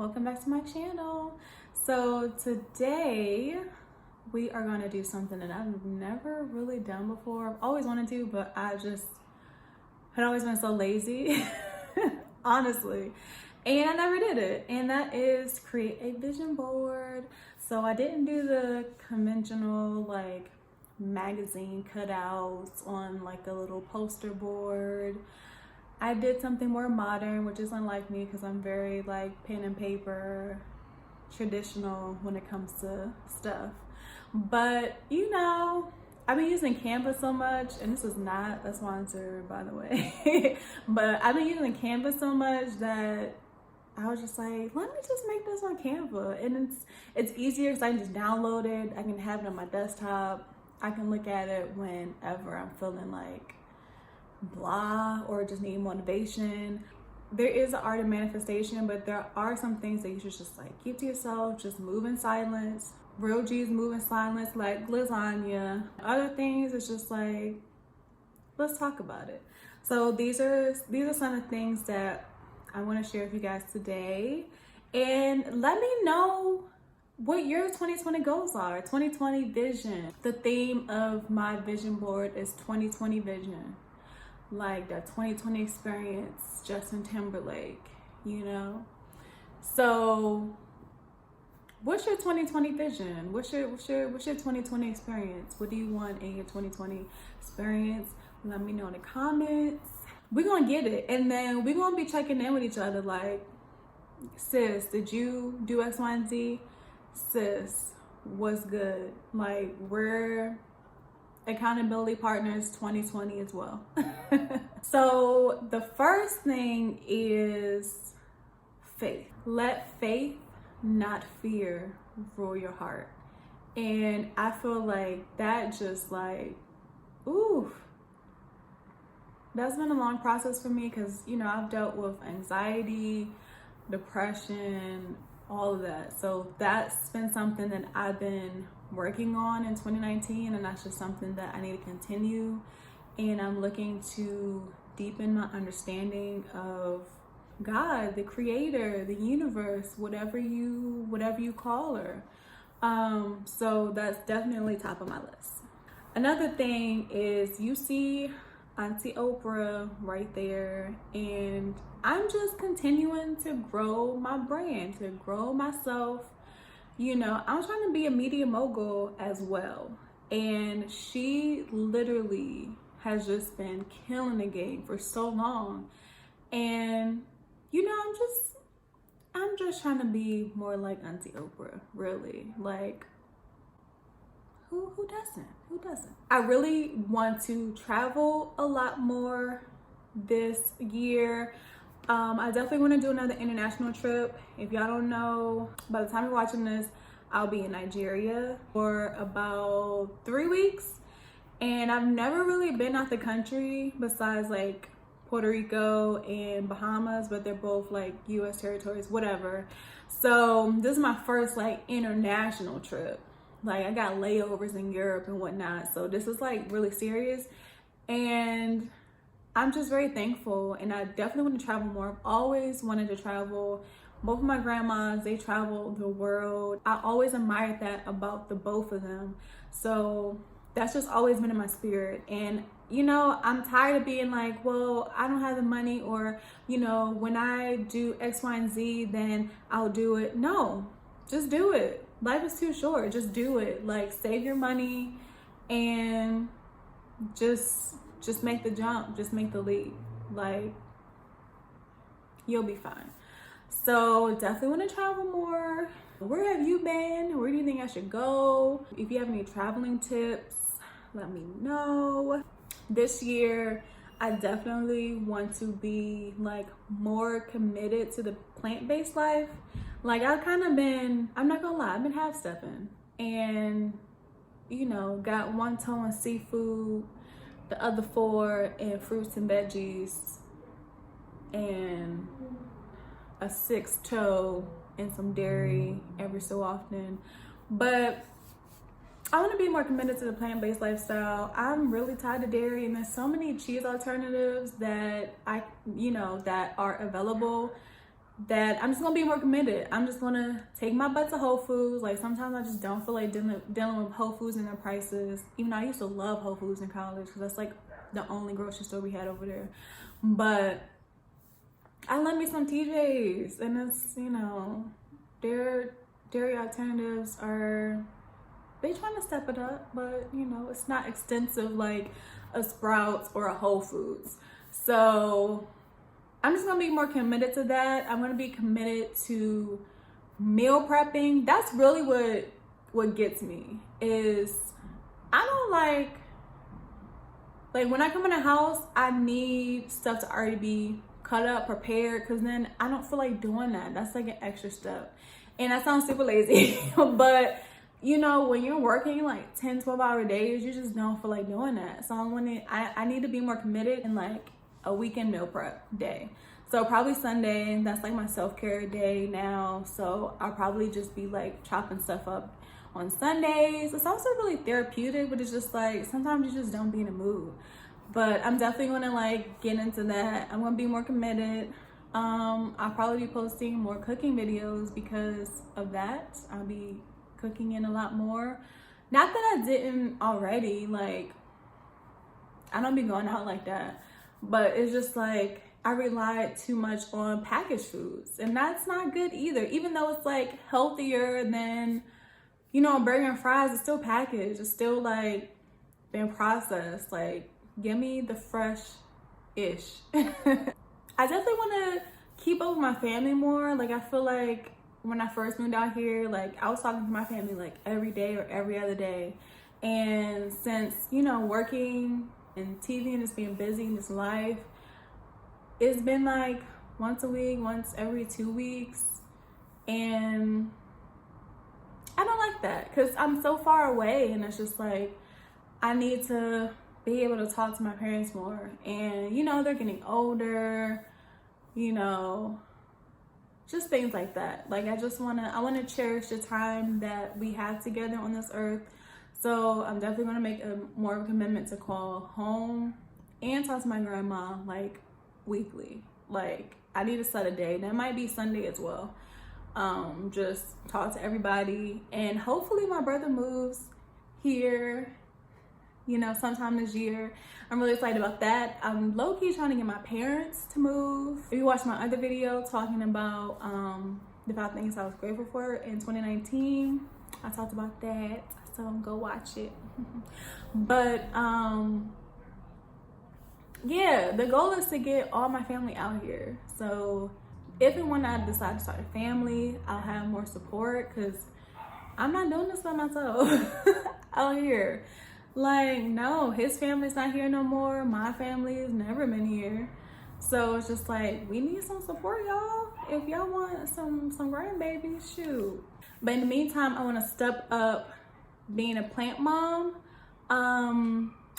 welcome back to my channel. So today we are going to do something that I've never really done before. I've always wanted to, but I just had always been so lazy, honestly, and I never did it. And that is create a vision board. So I didn't do the conventional like magazine cutouts on like a little poster board. I did something more modern, which is unlike me because I'm very like pen and paper, traditional when it comes to stuff. But you know, I've been using Canva so much, and this is not a sponsor, by the way, but I've been using Canva so much that I was just like, let me just make this on Canva. And it's easier because I can just download it. I can have it on my desktop. I can look at it whenever I'm feeling like blah or just need motivation. There is an art of manifestation, but there are some things that you should just like keep to yourself. Just move in silence. Real G's move in silence like lasagna. Other things it's just like, let's talk about it. So these are some of the things that I want to share with you guys today, and let me know what your 2020 goals are. 2020 vision. The theme of my vision board is 2020 vision. Like that 2020 experience, Justin Timberlake, you know? So what's your 2020 vision? What's your 2020 experience? What do you want in your 2020 experience? Let me know in the comments. We're gonna get it. And then we're gonna be checking in with each other like, sis, did you do X, Y, and Z? Sis, what's good? Like, we're accountability partners 2020 as well. So the first thing is faith. Let faith, not fear, rule your heart. And I feel like that just like, ooh, that's been a long process for me because, you know, I've dealt with anxiety, depression, all of that. So that's been something that I've been working on in 2019, and that's just something that I need to continue. And I'm looking to deepen my understanding of God, the creator, the universe, whatever you call her. So that's definitely top of my list. Another thing is, you see Auntie OPRAH right there, and I'm just continuing to grow my brand, to grow myself. You know, I'm trying to be a media mogul as well. And she literally has just been killing the game for so long. And, you know, I'm just trying to be more like Auntie OPRAH, really. Like, who doesn't? Who doesn't? I really want to travel a lot more this year. I definitely want to do another international trip. If y'all don't know, by the time you're watching this, I'll be in Nigeria for about 3 weeks. And I've never really been out the country besides like Puerto Rico and Bahamas, but they're both like US territories, whatever. So this is my first like international trip. Like, I got layovers in Europe and whatnot. So this is like really serious. And I'm just very thankful, and I definitely want to travel more. I've always wanted to travel. Both of my grandmas, they travel the world. I always admired that about the both of them. So that's just always been in my spirit. And, you know, I'm tired of being like, well, I don't have the money, or, you know, when I do X, Y, and Z, then I'll do it. No, just do it. Life is too short. Just do it. Like, save your money and just make the jump, just make the leap. Like, you'll be fine. So definitely want to travel more. Where have you been? Where do you think I should go? If you have any traveling tips, let me know. This year, I definitely want to be like more committed to the plant-based life. Like, I've kind of been, I'm not gonna lie, I've been half-stepping, and, you know, got one toe in seafood, the other 4 in fruits and veggies, and a 6th toe in some dairy every so often. But I want to be more committed to the plant-based lifestyle. I'm really tired of dairy, and there's so many cheese alternatives that that are available that I'm just gonna be more committed. I'm just gonna take my butt to Whole Foods. Like sometimes I just don't feel like dealing with Whole Foods and their prices. Even though I used to love Whole Foods in college because that's like the only grocery store we had over there. But I love me some TJs, and it's, you know, their dairy alternatives are, they trying to step it up, but you know, it's not extensive like a Sprouts or a Whole Foods. So I'm just gonna be more committed to that. I'm gonna be committed to meal prepping. That's really what gets me is I don't like when I come in a house, I need stuff to already be cut up, prepared, because then I don't feel like doing that. That's like an extra step. And that sounds super lazy, but you know, when you're working like 10, 12-hour days, you just don't feel like doing that. So I need to be more committed in like a weekend meal prep day. So probably Sunday, that's like my self-care day now. So I'll probably just be like chopping stuff up on Sundays. It's also really therapeutic, but it's just like sometimes you just don't be in the mood. But I'm definitely gonna like get into that. I'm gonna be more committed. I'll probably be posting more cooking videos because of that. I'll be cooking in a lot more. Not that I didn't already, like I don't be going out like that, but it's just like I relied too much on packaged foods, and that's not good either. Even though it's like healthier than, you know, a burger and fries, it's still packaged. It's still like been processed. Like, give me the fresh-ish. I definitely want to keep up with my family more. Like, I feel like when I first moved out here, like I was talking to my family like every day or every other day. And since, you know, working and TV and just being busy in this life, it's been like once a week, once every 2 weeks. And I don't like that because I'm so far away, and it's just like I need to be able to talk to my parents more. And you know, they're getting older, you know, just things like that. Like I want to cherish the time that we have together on this earth. So I'm definitely going to make more of a commitment to call home and talk to my grandma like weekly. Like I need to set a day. That might be Sunday as well. Just talk to everybody, and hopefully my brother moves here, you know, sometime this year. I'm really excited about that. I'm low-key trying to get my parents to move. If you watched my other video talking about the 5 things I was grateful for in 2019, I talked about that, so go watch it. But yeah, the goal is to get all my family out here. So if and when I decide to start a family, I'll have more support, because I'm not doing this by myself out here. Like, no, his family's not here no more. My family has never been here. So it's just like, we need some support, y'all. If y'all want some grandbabies, shoot. But in the meantime, I want to step up being a plant mom.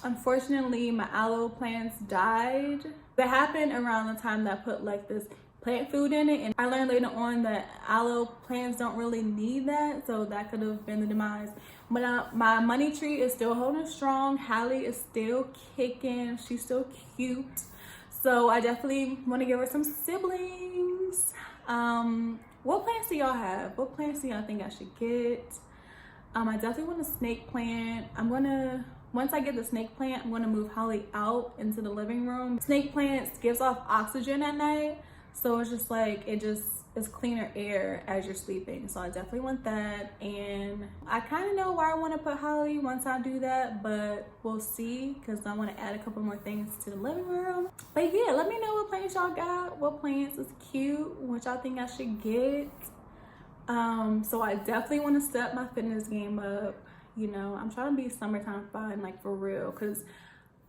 Unfortunately, my aloe plants died. That happened around the time that I put like this plant food in it, and I learned later on that aloe plants don't really need that, so that could have been the demise. But my money tree is still holding strong. Hallie is still kicking. She's still cute, so I definitely want to give her some siblings. What plants do y'all have? What plants do y'all think I should get? I definitely want a snake plant. Once I get the snake plant, I'm gonna move Holly out into the living room. Snake plants gives off oxygen at night, so it's just like, it's cleaner air as you're sleeping. So I definitely want that. And I kind of know where I want to put Holly once I do that, but we'll see, because I want to add a couple more things to the living room. But yeah, let me know what plants y'all got, what plants is cute, what y'all think I should get. So I definitely want to step my fitness game up. You know, I'm trying to be summertime fun, like for real, because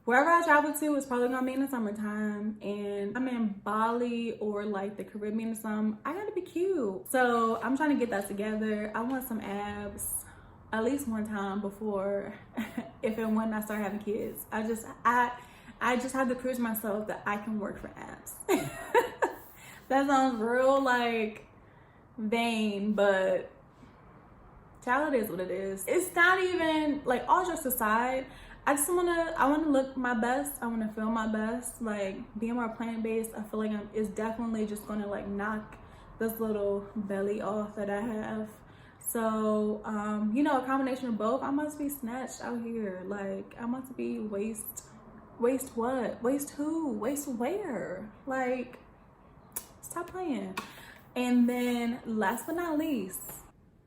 wherever I travel to is probably gonna be in the summertime, and I'm in Bali or like the Caribbean or something. I gotta be cute. So I'm trying to get that together. I want some abs at least one time before if and when I start having kids. I just have to prove to myself that I can work for abs. That sounds real like vain, but child, it is what it is. It's not even like, all jokes aside, I want to look my best. I want to feel my best. Like being more plant-based, I feel like it's definitely just going to like knock this little belly off that I have. So, you know, a combination of both. I must be snatched out here. Like, I must be waist what? Waist who? Waist where? Like, stop playing. And then last but not least,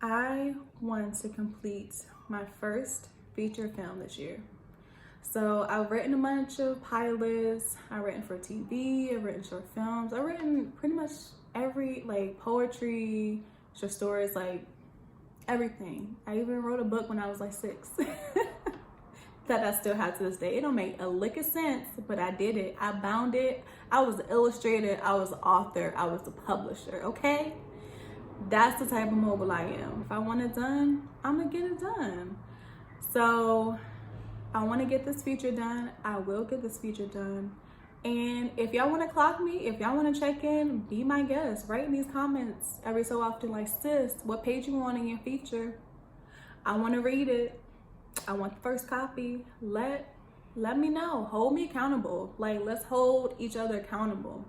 I want to complete my first feature film this year. So I've written a bunch of pilots, I've written for TV, I've written short films, I've written pretty much every, like, poetry, short stories, like everything. I even wrote a book when I was like 6 that I still have to this day. It don't make a lick of sense, but I did it. I bound it. I was the illustrator, I was the author, I was the publisher, okay? That's the type of mogul I am. If I want it done, I'm gonna get it done. So I want to get this feature done. I will get this feature done. And if y'all want to clock me, if y'all want to check in, be my guest. Write in these comments every so often, like, sis, what page you want in your feature? I want to read it. I want the first copy. Let me know. Hold me accountable. Like, let's hold each other accountable.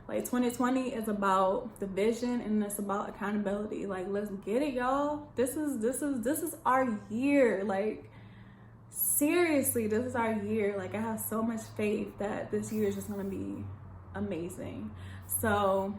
Like, 2020 is about the vision and it's about accountability. Like, let's get it, y'all. This is our year. Like, seriously, this is our year. Like, I have so much faith that this year is just gonna be amazing. So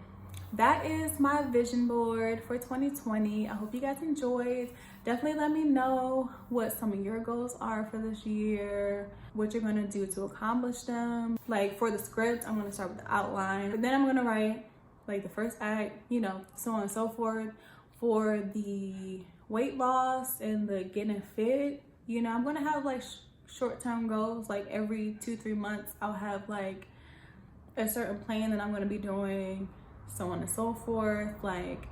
that is my vision board for 2020. I hope you guys enjoyed. Definitely let me know what some of your goals are for this year, what you're gonna do to accomplish them. Like, for the script, I'm gonna start with the outline, but then I'm gonna write like the first act, you know, so on and so forth. For the weight loss and the getting fit, you know, I'm gonna have like short-term goals. Like every 2-3 months, I'll have like a certain plan that I'm gonna be doing, so on and so forth. Like,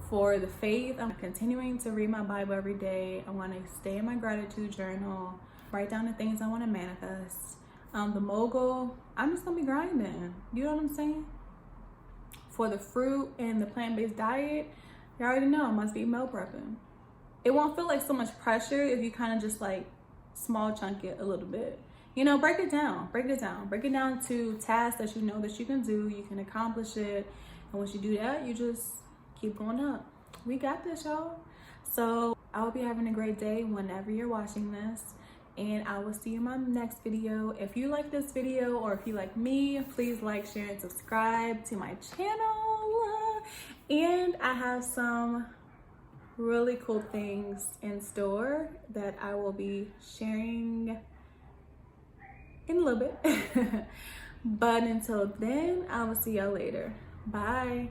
for the faith, I'm continuing to read my Bible every day. I want to stay in my gratitude journal, write down the things I want to manifest. The mogul, I'm just gonna be grinding. You know what I'm saying? For the fruit and the plant-based diet, you already know I must be meal prepping. It won't feel like so much pressure if you kind of just like small chunk it a little bit. You know, break it down to tasks that you know that you can do, you can accomplish it. And once you do that, you just keep going up. We got this, y'all. So I hope you're having a great day whenever you're watching this. And I will see you in my next video. If you like this video or if you like me, please like, share, and subscribe to my channel. And I have some really cool things in store that I will be sharing in a little bit. But until then, I will see y'all later. Bye.